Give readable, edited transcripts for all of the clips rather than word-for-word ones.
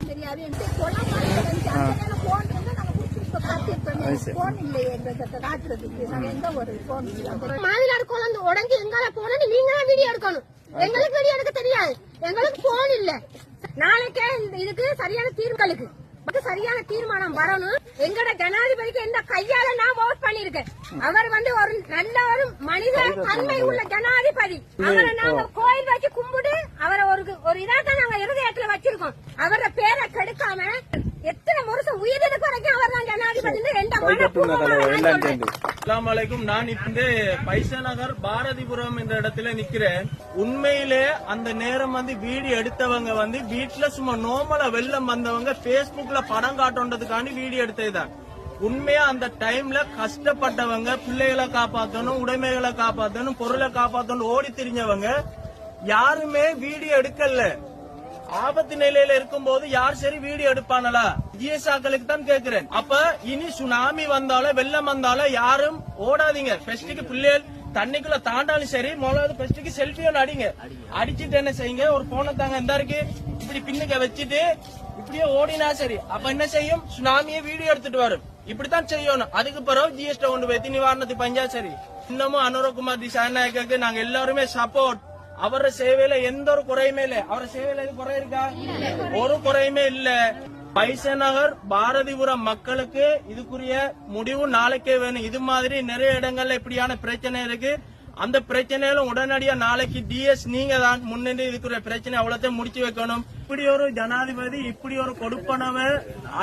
தெரியாது மாவிலாடு குழந்தை உடஞ்சி எங்கால போனோன்னு நீங்க தான் வீடியோ எடுக்கணும். எங்களுக்கு வீடியோ எடுக்க தெரியாது, எங்களுக்கு போன் இல்ல. நாளைக்கே இதுக்கு சரியான தீர்வுகளுக்கு சரியான தீர்மானம் வரணும். எங்கட ஜனாதிபதிக்கு எந்த கையால நான் ஓட் பண்ணிருக்கேன். அவர் ஒரு நல்ல ஒரு மனித தன்மை உள்ள ஜனாதிபதி. அவரை நாங்க கோயில் வச்சு கும்பிடு அவரை ஒரு இதாத்தான் நாங்க இருதயத்துல வச்சிருக்கோம். அவரோட பேரை கெடுக்காம எத்தனை வருஷம் உயிரிழப்பு வரைக்கும் அவர் தான் ஜனாதிபதி. நான் இப்ப பைசநகர் பாரதிபுரம் என்ற இடத்துல நிக்கிறேன். உண்மையிலே அந்த நேரம் வீடியோ எடுத்தவங்க வீட்டுல சும்மா நோமலா வெள்ளம் வந்தவங்க பேஸ்புக்ல படம் காட்டுறதுக்காண்டி வீடியோ எடுத்ததுதான். உண்மையா அந்த டைம்ல கஷ்டப்பட்டவங்க, பிள்ளைகளை காப்பாற்றணும், உடைமைகளை காப்பாற்றணும், பொருளை காப்பாற்றணும் ஓடி திரிஞ்சவங்க யாருமே வீடியோ எடுக்கல. ஆபத்து நிலையில இருக்கும் போது யார் சரி வீடியோ எடுப்பானலா? ஜிஎஸ்ஆக்களுக்கு தான் கேக்குறேன். அப்ப இனி சுனாமி வந்தாலும் வெள்ளம் வந்தாலும் யாரும் ஓடாதீங்க. பெஸ்டுக்கு பிள்ளைகள் தண்ணிக்குள்ள தாண்டாலும் சரி, முதலாவது பெஸ்டுக்கு செல்ஃபியோ அடிங்க. அடிச்சுட்டு என்ன செய்யுங்க, ஒரு போனை தாங்க இந்த இருக்கு இப்படி பின்னுக்க வச்சுட்டு இப்படியே ஓடினா சரி. அப்ப என்ன செய்யும், சுனாமியை வீடியோ எடுத்துட்டு வரும். இப்படித்தான் செய்யணும். அதுக்கு பிறகு ஜிஎஸ்டி கொண்டு போய் நிவாரணத்துக்கு பஞ்சா சரி. இன்னமும் அனுரகுமார் திசாநாயக்கு நாங்க எல்லாருமே சப்போர்ட். அவர சேவையில எந்த ஒரு குறையுமே இல்ல. அவர சேவையில எது குறை இருக்கா? ஒரு குறையுமே இல்ல. பைசநகர் பாரதிபுரம் மக்களுக்கு இதுக்குரிய முடிவு நாளைக்கே வேணும். இது மாதிரி நிறைய இடங்கள்ல இப்படியான பிரச்சனை இருக்கு. அந்த பிரச்சனையில உடனடியா நாளைக்கு டிஎஸ் நீங்க தான் முன்னின்று இதுக்குரிய பிரச்சனை அவ்வளோத்தையும் முடிச்சு வைக்கணும். இப்படி ஒரு ஜனாதிபதி இப்படி ஒரு கொடுப்பனவை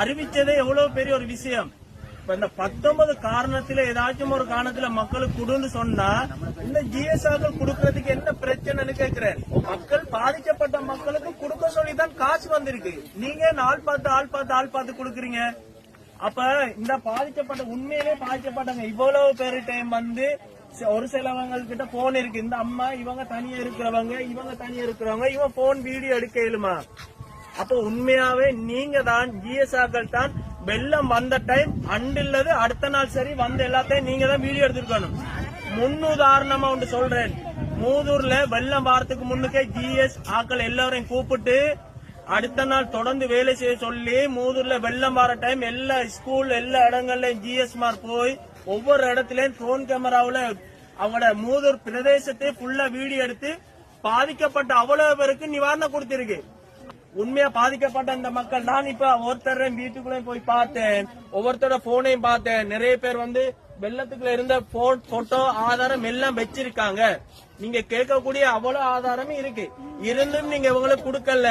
அறிவிச்சதே எவ்வளவு பெரிய ஒரு விஷயம். இப்ப இந்த 19 காரணத்துல ஏதாச்சும் ஒரு காரணத்துல மக்களுக்கு கொடுன்னு சொன்னா இந்த ஜிஎஸ்ஆக்கள் கொடுக்கறதுக்கு என்ன பிரச்சனைன்னு கேக்குறேன். மக்கள் பாதிக்கப்பட்ட மக்களுக்கு கொடுக்க சொல்லிதான் காசு வந்திருக்கு. நீங்க ஆள் பார்த்து கொடுக்குறீங்க. அப்ப இந்த பாதிக்கப்பட்ட உண்மையிலே பாதிக்கப்பட்டவங்க இவ்வளவு பேரு டைம் ஒரு சிலவங்க கிட்ட போன் இருக்கு. இந்த அம்மா இவங்க தனியா இருக்கிறவங்க, இவன் போன் வீடியோ எடுக்க இயலுமா? அப்ப உண்மையாவே நீங்க தான் ஜிஎஸ்ஆக்கள் தான் வெள்ளம் வந்த டைம் அண்டில்லது அடுத்த நாள் சரி வந்த எல்லாத்தையும் நீங்க தான் வீடியோ எடுத்துருக்கணும். முன்னுதாரணமா ஒன்று சொல்றேன். மூதூர்ல வெள்ளம் வாரத்துக்கு முன்னுக்கே ஜிஎஸ் ஆக்கள் எல்லாரையும் கூப்பிட்டு அடுத்த நாள் தொடர்ந்து வேலை செய்ய சொல்லி மூதூர்ல வெள்ளம் வார டைம் எல்லா ஸ்கூல் எல்லா இடங்கள்லயும் ஜிஎஸ்மார் போய் ஒவ்வொரு இடத்துலயும் போன் கேமராவுல அவங்களோட மூதூர் பிரதேசத்தை ஃபுல்லா வீடியோ எடுத்து பாதிக்கப்பட்ட அவ்வளவு பேருக்கு நிவாரணம் கொடுத்திருக்கு. உண்மையா பாதிக்கப்பட்ட அந்த மக்கள் நான் இப்ப ஒருத்தர் வீட்டுக்குள்ளே போய் பார்த்தேன், ஒவ்வொருத்தரோட போனையும் பார்த்தேன். நிறைய பேர் வெள்ளத்துக்குள்ள இருந்த போட்டோ ஆதாரம் எல்லாம் வச்சிருக்காங்க. நீங்க கேட்கக்கூடிய அவ்வளவு ஆதாரமும் இருக்கு. இருந்தும் நீங்க இவங்களுக்கு கொடுக்கல.